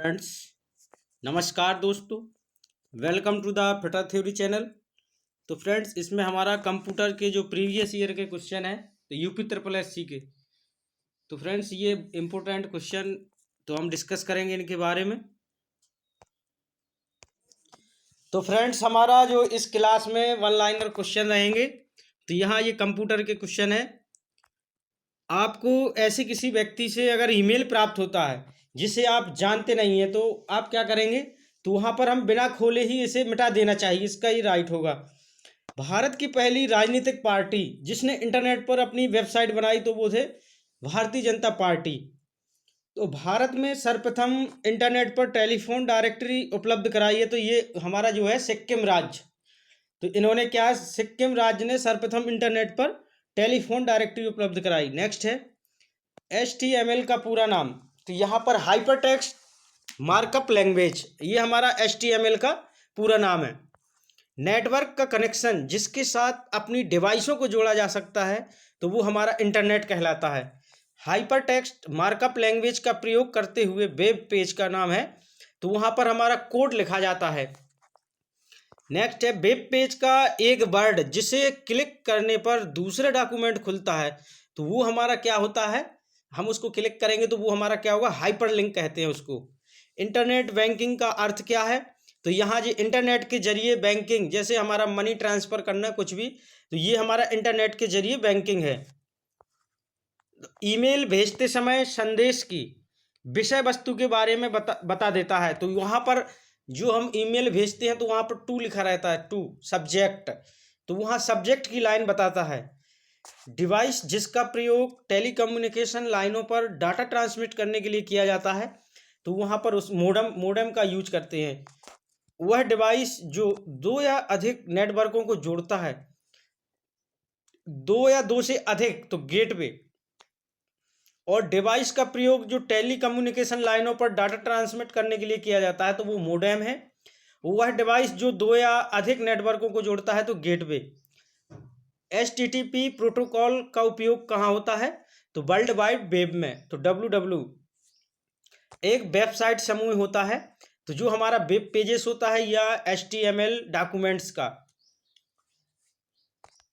Friends, नमस्कार दोस्तों। Welcome to the fitter theory channel. तो फ्रेंड्स, इसमें हमारा कंप्यूटर के जो प्रीवियस ईयर के क्वेश्चन है तो यूपी ट्रिपल एस सी के। तो फ्रेंड्स, ये इम्पोर्टेंट क्वेश्चन तो हम डिस्कस करेंगे इनके बारे में। तो फ्रेंड्स, हमारा जो इस क्लास में वन लाइनर क्वेश्चन रहेंगे। तो यहाँ ये कंप्यूटर के क्वेश्चन है। आपको ऐसे किसी व्यक्ति से अगर ईमेल प्राप्त होता है जिसे आप जानते नहीं हैं तो आप क्या करेंगे? तो वहाँ पर हम बिना खोले ही इसे मिटा देना चाहिए, इसका ही राइट होगा। भारत की पहली राजनीतिक पार्टी जिसने इंटरनेट पर अपनी वेबसाइट बनाई तो वो थे भारतीय जनता पार्टी। तो भारत में सर्वप्रथम इंटरनेट पर टेलीफोन डायरेक्टरी उपलब्ध कराई है तो ये हमारा जो है सिक्किम राज्य। तो इन्होंने क्या, सिक्किम राज्य ने सर्वप्रथम इंटरनेट पर टेलीफोन डायरेक्टरी उपलब्ध कराई। नेक्स्ट है HTML का पूरा नाम। तो यहाँ पर हाइपर टेक्स्ट मार्कअप लैंग्वेज, ये हमारा HTML का पूरा नाम है। नेटवर्क का कनेक्शन जिसके साथ अपनी डिवाइसों को जोड़ा जा सकता है तो वो हमारा इंटरनेट कहलाता है। हाइपर टेक्स्ट मार्कअप लैंग्वेज का प्रयोग करते हुए वेब पेज का नाम है तो वहाँ पर हमारा कोड लिखा जाता है। नेक्स्ट है वेब पेज का एक वर्ड जिसे क्लिक करने पर दूसरे डॉक्यूमेंट खुलता है तो वो हमारा क्या होता है? हम उसको क्लिक करेंगे तो वो हमारा क्या होगा? हाइपरलिंक कहते हैं उसको। इंटरनेट बैंकिंग का अर्थ क्या है? तो यहाँ जो इंटरनेट के जरिए बैंकिंग, जैसे हमारा मनी ट्रांसफ़र करना कुछ भी, तो ये हमारा इंटरनेट के जरिए बैंकिंग है। ईमेल भेजते समय संदेश की विषय वस्तु के बारे में बता देता है। तो वहाँ पर जो हम ईमेल भेजते हैं तो वहाँ पर टू लिखा रहता है, टू सब्जेक्ट, तो वहाँ सब्जेक्ट की लाइन बताता है। डिवाइस जिसका प्रयोग टेलीकम्युनिकेशन लाइनों पर डाटा ट्रांसमिट करने के लिए किया जाता है तो वहाँ पर उस मोडेम का यूज करते हैं। वह डिवाइस जो दो या अधिक नेटवर्कों को जोड़ता है, दो या दो से अधिक तो गेटवे, और डिवाइस का प्रयोग जो टेलीकम्युनिकेशन लाइनों पर डाटा ट्रांसमिट करने के लिए किया जाता है तो वो मोडेम है। वह डिवाइस जो दो या अधिक नेटवर्कों को जोड़ता है तो गेटवे। HTTP प्रोटोकॉल का उपयोग कहाँ होता है? तो वर्ल्ड वाइड वेब में। तो WW एक वेबसाइट समूह होता है तो जो हमारा वेब पेजेस होता है या HTML डॉक्यूमेंट्स का।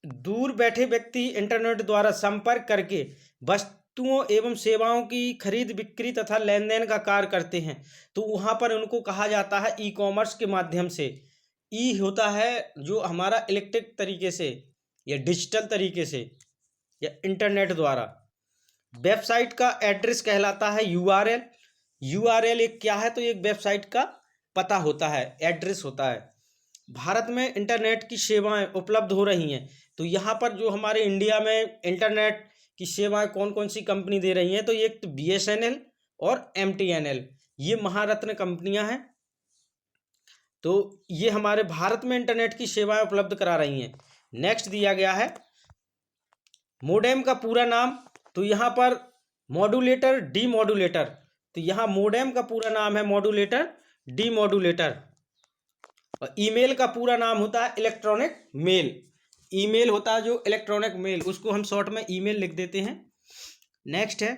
दूर बैठे व्यक्ति इंटरनेट द्वारा संपर्क करके वस्तुओं एवं सेवाओं की खरीद बिक्री तथा लेन देन का कार्य करते हैं तो वहाँ पर उनको कहा जाता है ई कॉमर्स के माध्यम से। ई होता है जो हमारा इलेक्ट्रिक तरीके से या डिजिटल तरीके से या इंटरनेट द्वारा। वेबसाइट का एड्रेस कहलाता है URL। URL एक क्या है? तो एक वेबसाइट का पता होता है, एड्रेस होता है। भारत में इंटरनेट की सेवाएं उपलब्ध हो रही हैं तो यहाँ पर जो हमारे इंडिया में इंटरनेट की सेवाएं कौन कौन सी कंपनी दे रही हैं तो एक तो BSNL और MTNL, ये महारत्न कंपनियां हैं। तो ये हमारे भारत में इंटरनेट की सेवाएं उपलब्ध करा रही हैं। नेक्स्ट दिया गया है मोडेम का पूरा नाम। तो यहाँ पर मॉड्यूलेटर डीमॉड्यूलेटर, तो यहाँ मोडेम का पूरा नाम है मॉड्यूलेटर डीमॉड्यूलेटर। और ईमेल का पूरा नाम होता है इलेक्ट्रॉनिक मेल। ईमेल होता है जो इलेक्ट्रॉनिक मेल, उसको हम शॉर्ट में ईमेल लिख देते हैं। नेक्स्ट है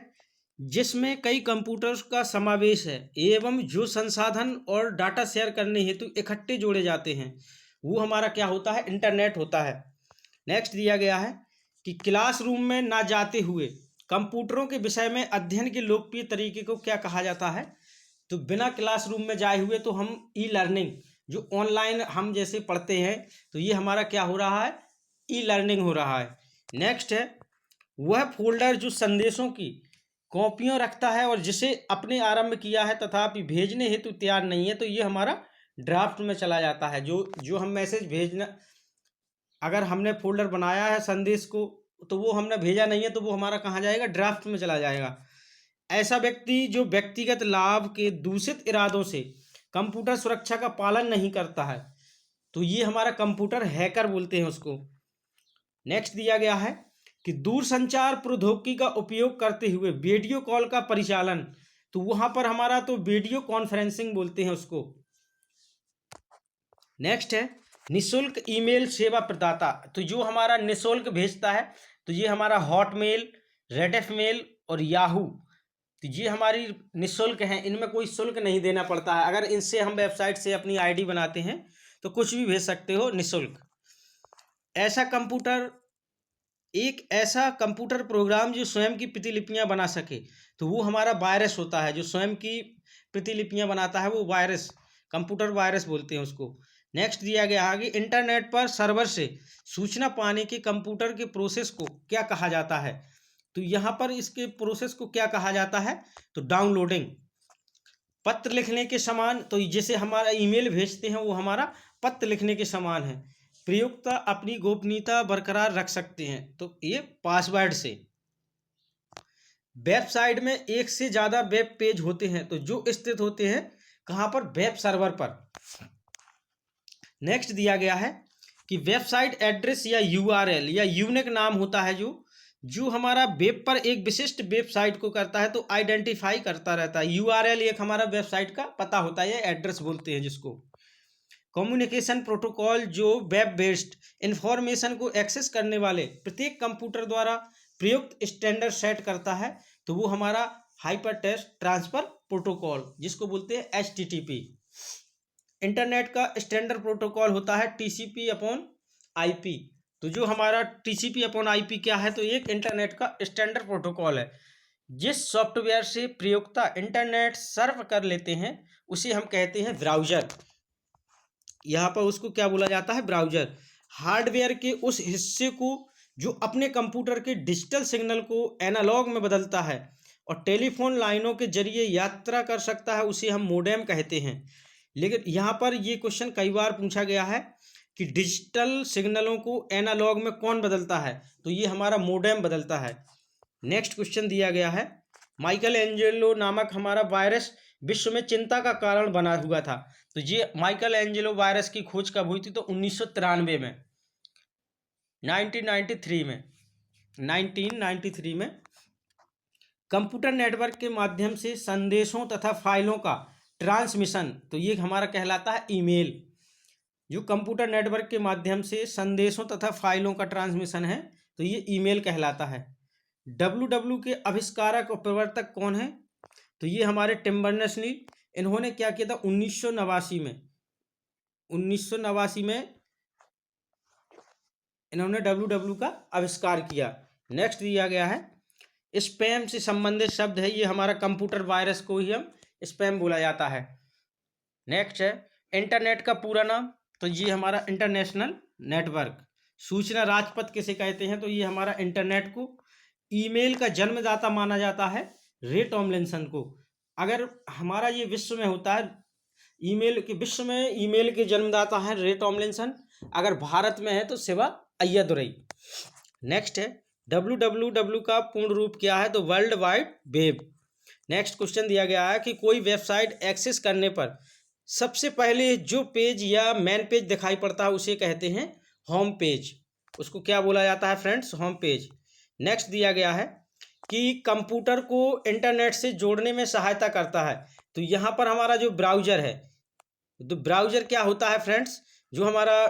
जिसमें कई कंप्यूटर्स का समावेश है एवं जो संसाधन और डाटा शेयर करने हेतु इकट्ठे जोड़े जाते हैं वो हमारा क्या होता है? इंटरनेट होता है। नेक्स्ट दिया गया है कि क्लासरूम में ना जाते हुए कंप्यूटरों के विषय में अध्ययन के लोकप्रिय तरीके को क्या कहा जाता है? तो बिना क्लासरूम में जाए हुए तो हम E-लर्निंग, जो ऑनलाइन हम जैसे पढ़ते हैं तो ये हमारा क्या हो रहा है? E-लर्निंग हो रहा है। नेक्स्ट है वह फोल्डर जो संदेशों की कॉपियाँ रखता है और जिसे अपने आरंभ किया है तथापि भेजने हेतु तैयार नहीं है तो ये हमारा ड्राफ्ट में चला जाता है। जो हम मैसेज भेजना, अगर हमने फोल्डर बनाया है संदेश को तो वो हमने भेजा नहीं है तो वो हमारा कहाँ जाएगा? ड्राफ्ट में चला जाएगा। ऐसा व्यक्ति जो व्यक्तिगत लाभ के दूषित इरादों से कंप्यूटर सुरक्षा का पालन नहीं करता है तो ये हमारा कंप्यूटर हैकर बोलते हैं उसको। नेक्स्ट दिया गया है कि दूरसंचार प्रौद्योगिकी का उपयोग करते हुए वीडियो कॉल का परिचालन, तो वहाँ पर हमारा तो वीडियो कॉन्फ्रेंसिंग बोलते हैं उसको। नेक्स्ट है निःशुल्क ईमेल सेवा प्रदाता, तो जो हमारा निःशुल्क भेजता है तो ये हमारा हॉटमेल, रेडिफ मेल और याहू। तो ये हमारी निःशुल्क हैं, इनमें कोई शुल्क नहीं देना पड़ता है। अगर इनसे हम वेबसाइट से अपनी आईडी बनाते हैं तो कुछ भी भेज सकते हो निःशुल्क। एक ऐसा कंप्यूटर प्रोग्राम जो स्वयं की प्रतिलिपियां बना सके, तो वो हमारा वायरस होता है। जो स्वयं की प्रतिलिपियां बनाता है वो वायरस, कंप्यूटर वायरस बोलते हैं उसको। नेक्स्ट दिया गया आगे, इंटरनेट पर सर्वर से सूचना पाने के कंप्यूटर के प्रोसेस को क्या कहा जाता है? तो यहाँ पर इसके प्रोसेस को क्या कहा जाता है? तो डाउनलोडिंग। पत्र लिखने के समान, तो जैसे हमारा ईमेल भेजते हैं वो हमारा पत्र लिखने के समान है। प्रयोक्ता अपनी गोपनीयता बरकरार रख सकते हैं, तो ये पासवर्ड से। वेबसाइट में एक से ज़्यादा वेब पेज होते हैं, तो जो स्थित होते हैं कहाँ पर? वेब सर्वर पर। नेक्स्ट दिया गया है कि वेबसाइट एड्रेस या यूआरएल या यूनिक नाम होता है जो हमारा वेब पर एक विशिष्ट वेबसाइट को करता है, तो आइडेंटिफाई करता रहता है। यूआरएल एक हमारा वेबसाइट का पता होता है, एड्रेस बोलते हैं जिसको। कम्युनिकेशन प्रोटोकॉल जो वेब बेस्ड इंफॉर्मेशन को एक्सेस करने वाले प्रत्येक कंप्यूटर द्वारा प्रयुक्त स्टैंडर्ड सेट करता है, तो वो हमारा हाइपर टेक्स्ट ट्रांसफर प्रोटोकॉल जिसको बोलते हैं HTTP। इंटरनेट का स्टैंडर्ड प्रोटोकॉल होता है TCP/IP। तो जो हमारा TCP/IP क्या है? तो एक इंटरनेट का स्टैंडर्ड प्रोटोकॉल है। जिस सॉफ्टवेयर से प्रयोक्ता इंटरनेट सर्फ कर लेते हैं उसे हम कहते हैं ब्राउज़र। यहाँ पर उसको क्या बोला जाता है? ब्राउज़र। हार्डवेयर के उस हिस्से को जो अपने कंप्यूटर के डिजिटल सिग्नल को एनालॉग में बदलता है और टेलीफोन लाइनों के जरिए यात्रा कर सकता है, उसे हम मोडेम कहते हैं। लेकिन यहाँ पर ये क्वेश्चन कई बार पूछा गया है कि डिजिटल सिग्नलों को एनालॉग में कौन बदलता है? तो ये हमारा मोडेम बदलता है। नेक्स्ट क्वेश्चन दिया गया है, माइकल एंजेलो नामक हमारा वायरस विश्व में चिंता का कारण बना हुआ था। तो ये माइकल एंजेलो वायरस की खोज कब हुई थी? तो 1993 में, 1993 में। कंप्यूटर नेटवर्क के माध्यम से संदेशों तथा फाइलों का ट्रांसमिशन, तो ये हमारा कहलाता है ईमेल। जो कंप्यूटर नेटवर्क के माध्यम से संदेशों तथा फाइलों का ट्रांसमिशन है, तो ये ईमेल कहलाता है। WW के आविष्कारक और प्रवर्तक कौन है? तो ये हमारे टिम बर्नर्स-ली। इन्होंने क्या किया था? 1989 में इन्होंने WW का आविष्कार किया। नेक्स्ट दिया गया है, स्पैम से संबंधित शब्द है, ये हमारा कंप्यूटर वायरस को ही हम स्पैम बोला जाता है। नेक्स्ट है इंटरनेट का पूरा नाम, तो ये हमारा इंटरनेशनल नेटवर्क। सूचना राजपथ किसे कहते हैं? तो ये हमारा इंटरनेट को। ईमेल का जन्मदाता माना जाता है रे टॉमलिंसन को। अगर हमारा ये विश्व में होता है विश्व में ईमेल के जन्मदाता है रे टॉमलिंसन। अगर भारत में है तो शिवा अय्यदुरई। नेक्स्ट है WWW का पूर्ण रूप क्या है? तो world wide web. Next question दिया गया है कि कोई वेबसाइट एक्सेस करने पर सबसे पहले जो पेज या मेन पेज दिखाई पड़ता है उसे कहते हैं होम पेज। उसको क्या बोला जाता है फ्रेंड्स? Home page. नेक्स्ट दिया गया है कि कंप्यूटर को इंटरनेट से जोड़ने में सहायता करता है, तो यहाँ पर हमारा जो ब्राउज़र है, तो ब्राउज़र क्या होता है फ्रेंड्स? जो हमारा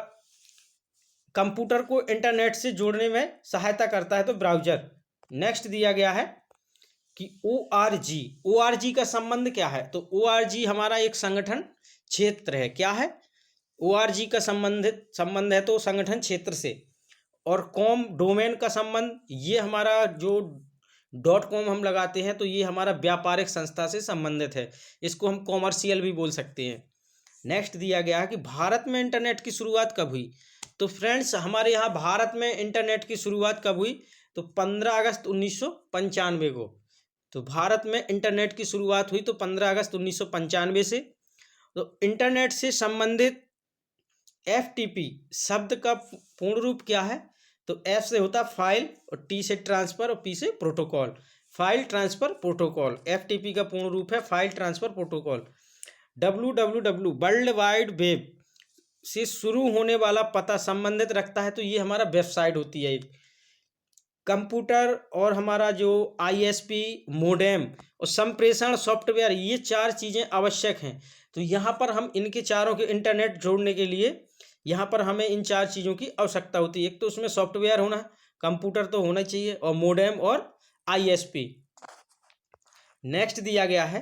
कंप्यूटर को इंटरनेट से जोड़ने में सहायता करता है, तो ब्राउज़र। नेक्स्ट दिया गया है कि ORG का संबंध क्या है? तो ORG हमारा एक संगठन क्षेत्र है। क्या है? ORG का संबंध है तो संगठन क्षेत्र से। और कॉम डोमेन का संबंध, ये हमारा जो .com हम लगाते हैं तो ये हमारा व्यापारिक संस्था से संबंधित है, इसको हम कॉमर्शियल भी बोल सकते हैं। नेक्स्ट दिया गया है कि भारत में इंटरनेट की शुरुआत कब हुई? तो फ्रेंड्स हमारे यहाँ भारत में इंटरनेट की शुरुआत कब हुई? तो 15 अगस्त 1995 को। तो भारत में इंटरनेट की शुरुआत हुई तो 15 अगस्त 1995 से। तो इंटरनेट से संबंधित FTP शब्द का पूर्ण रूप क्या है? तो F से होता फाइल और T से ट्रांसफ़र और P से protocol. File transfer protocol, FTP का पूर्ण रूप है file transfer protocol. WWW world wide web से शुरू होने वाला पता संबंधित रखता है, तो ये हमारा वेबसाइट होती है एक। कंप्यूटर और हमारा जो ISP, मोडेम और संप्रेषण सॉफ्टवेयर, ये 4 चीज़ें आवश्यक हैं। तो यहाँ पर हम इनके चारों के इंटरनेट जोड़ने के लिए यहाँ पर हमें इन 4 चीज़ों की आवश्यकता होती है। एक तो उसमें सॉफ्टवेयर होना, कंप्यूटर तो होना चाहिए, और मोडेम और ISP। नेक्स्ट दिया गया है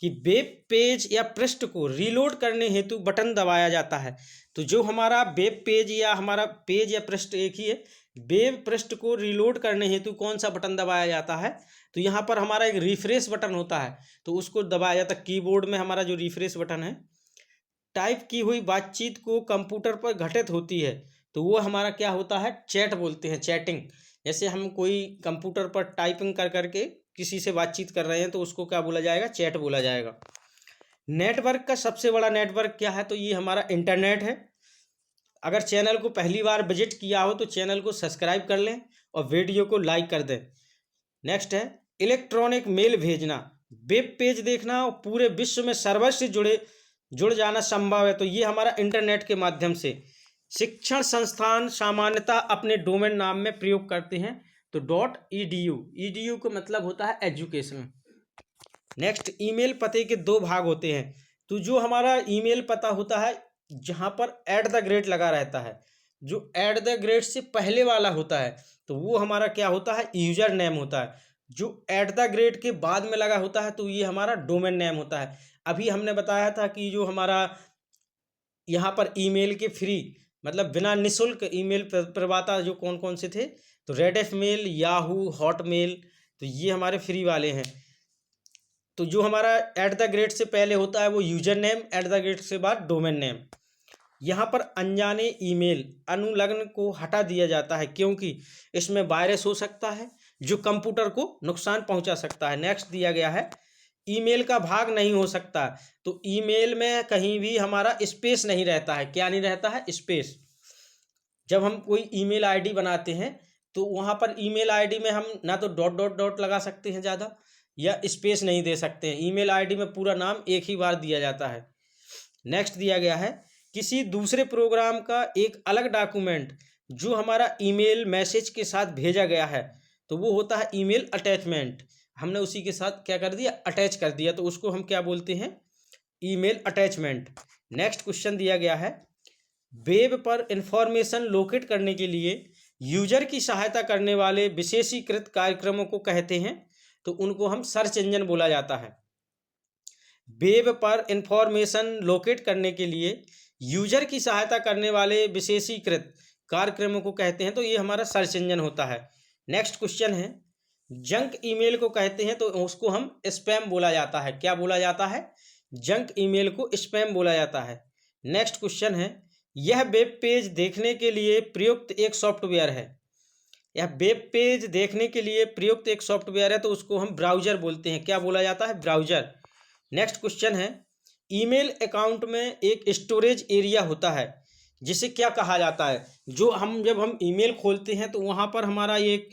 कि वेब पेज या पृष्ठ को रीलोड करने हेतु बटन दबाया जाता है। तो जो हमारा वेब पेज या हमारा पेज या पृष्ठ एक ही है, वेब पृष्ठ को रीलोड करने हेतु कौन सा बटन दबाया जाता है? तो यहाँ पर हमारा एक रिफ्रेश बटन होता है, तो उसको दबाया जाता है। कीबोर्ड में हमारा जो रिफ्रेश बटन है, टाइप की हुई बातचीत को कंप्यूटर पर घटित होती है, तो वो हमारा क्या होता है? चैट बोलते हैं, चैटिंग। जैसे हम कोई कंप्यूटर पर टाइपिंग कर करके किसी से बातचीत कर रहे हैं तो उसको क्या बोला जाएगा? चैट बोला जाएगा। नेटवर्क का सबसे बड़ा नेटवर्क क्या है? तो ये हमारा इंटरनेट है। अगर चैनल को पहली बार विजिट किया हो तो चैनल को सब्सक्राइब कर लें और वीडियो को लाइक कर दें। नेक्स्ट है इलेक्ट्रॉनिक मेल भेजना, वेब पेज देखना और पूरे विश्व में सर्वर से जुड़ जाना संभव है, तो ये हमारा इंटरनेट के माध्यम से। शिक्षण संस्थान सामान्यतः अपने डोमेन नाम में प्रयोग करते हैं, तो .edu, edu का मतलब होता है एजुकेशन। नेक्स्ट, ईमेल पते के दो भाग होते हैं। तो जो हमारा ईमेल पता होता है जहाँ पर @ लगा रहता है, जो @ से पहले वाला होता है तो वो हमारा क्या होता है? यूजर नेम होता है। जो @ के बाद में लगा होता है तो ये हमारा डोमेन नेम होता है। अभी हमने बताया था कि जो हमारा यहाँ पर ईमेल के फ्री मतलब बिना निःशुल्क ईमेल प्रदाता जो कौन कौन से थे, तो रेडिफ मेल, याहू, हॉटमेल, तो ये हमारे फ्री वाले हैं। तो जो हमारा @ से पहले होता है वो यूजर नेम, @ से बाद डोमेन नेम। यहाँ पर अनजाने ईमेल अनुलग्न को हटा दिया जाता है क्योंकि इसमें वायरस हो सकता है जो कंप्यूटर को नुकसान पहुंचा सकता है। नेक्स्ट दिया गया है ईमेल का भाग नहीं हो सकता, तो ईमेल में कहीं भी हमारा स्पेस नहीं रहता है। क्या नहीं रहता है? स्पेस। जब हम कोई ईमेल आईडी बनाते हैं तो वहाँ पर ईमेल आईडी में हम ना तो डॉट लगा सकते हैं ज़्यादा, या स्पेस नहीं दे सकते हैं। ईमेल आईडी में पूरा नाम एक ही बार दिया जाता है। नेक्स्ट दिया गया है किसी दूसरे प्रोग्राम का एक अलग डॉक्यूमेंट जो हमारा ईमेल मैसेज के साथ भेजा गया है, तो वो होता है ईमेल अटैचमेंट। हमने उसी के साथ क्या कर दिया? अटैच कर दिया, तो उसको हम क्या बोलते हैं? Email attachment. नेक्स्ट क्वेश्चन दिया गया है वेब पर इंफॉर्मेशन लोकेट करने के लिए यूजर की सहायता करने वाले विशेषीकृत कार्यक्रमों को कहते हैं, तो उनको हम सर्च इंजन बोला जाता है। वेब पर इंफॉर्मेशन लोकेट करने के लिए यूजर की सहायता करने वाले विशेषीकृत कार्यक्रमों को कहते हैं, तो ये हमारा सर्च इंजन होता है। नेक्स्ट क्वेश्चन है जंक ईमेल को कहते हैं, तो उसको हम स्पैम बोला जाता है। क्या बोला जाता है? जंक ईमेल को स्पैम बोला जाता है। नेक्स्ट क्वेश्चन है यह वेब पेज देखने के लिए प्रयुक्त एक सॉफ्टवेयर है। यह वेब पेज देखने के लिए प्रयुक्त एक सॉफ्टवेयर है, तो उसको हम ब्राउजर बोलते हैं। क्या बोला जाता है? ब्राउजर। नेक्स्ट क्वेश्चन है ईमेल अकाउंट में एक स्टोरेज एरिया होता है, जिसे क्या कहा जाता है? जब हम ईमेल खोलते हैं तो वहाँ पर हमारा एक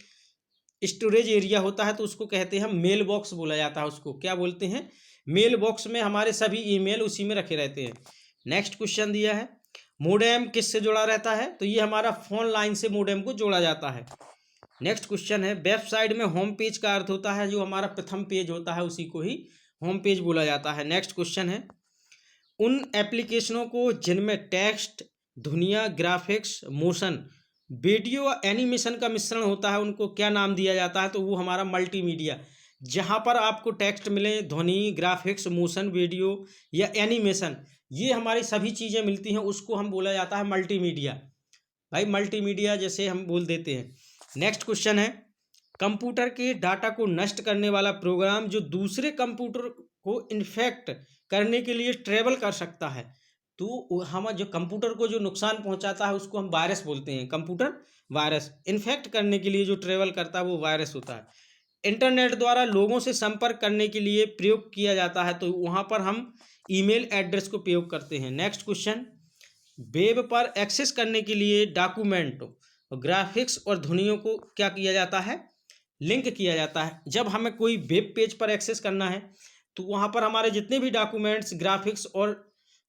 स्टोरेज एरिया होता है, तो उसको कहते हैं मेल बॉक्स बोला जाता है। उसको क्या बोलते हैं? मेल बॉक्स में हमारे सभी ईमेल उसी में रखे रहते हैं। नेक्स्ट क्वेश्चन दिया है मोडेम किससे जुड़ा रहता है? तो ये हमारा फोन लाइन से मोडेम को जोड़ा जाता है। नेक्स्ट क्वेश्चन है वेबसाइट में होम पेज का अर्थ होता है जो हमारा प्रथम पेज होता है उसी को ही होम पेज बोला जाता है। नेक्स्ट क्वेश्चन है उन एप्लीकेशनों को जिनमें टेक्स्ट, ध्वनियाँ, ग्राफिक्स, मोशन, वीडियो और एनिमेशन का मिश्रण होता है उनको क्या नाम दिया जाता है? तो वो हमारा मल्टीमीडिया। जहाँ पर आपको टेक्स्ट मिले, ध्वनि, ग्राफिक्स, मोशन, वीडियो या एनिमेशन, ये हमारी सभी चीज़ें मिलती हैं, उसको हम बोला जाता है मल्टीमीडिया। भाई मल्टीमीडिया जैसे हम बोल देते हैं। नेक्स्ट क्वेश्चन है कंप्यूटर के डाटा को नष्ट करने वाला प्रोग्राम जो दूसरे कंप्यूटर को इन्फेक्ट करने के लिए ट्रेवल कर सकता है, तो हम जो कंप्यूटर को जो नुकसान पहुंचाता है उसको हम वायरस बोलते हैं। कंप्यूटर वायरस इन्फेक्ट करने के लिए जो ट्रेवल करता है वो वायरस होता है। इंटरनेट द्वारा लोगों से संपर्क करने के लिए प्रयोग किया जाता है, तो वहाँ पर हम ईमेल एड्रेस को प्रयोग करते हैं। नेक्स्ट क्वेश्चन वेब पर एक्सेस करने के लिए डॉक्यूमेंट, ग्राफिक्स और ध्वनियों को क्या किया जाता है? लिंक किया जाता है। जब हमें कोई वेब पेज पर एक्सेस करना है तो वहाँ पर हमारे जितने भी डॉक्यूमेंट्स, ग्राफिक्स और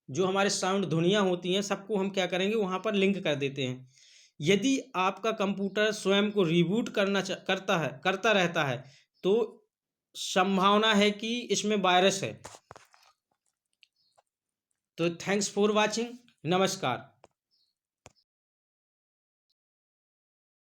जो हमारे साउंड, ध्वनियाँ होती हैं, सबको हम क्या करेंगे? वहाँ पर लिंक कर देते हैं। यदि आपका कंप्यूटर स्वयं को रिबूट करता रहता है तो संभावना है कि इसमें वायरस है। तो थैंक्स फॉर वॉचिंग। नमस्कार।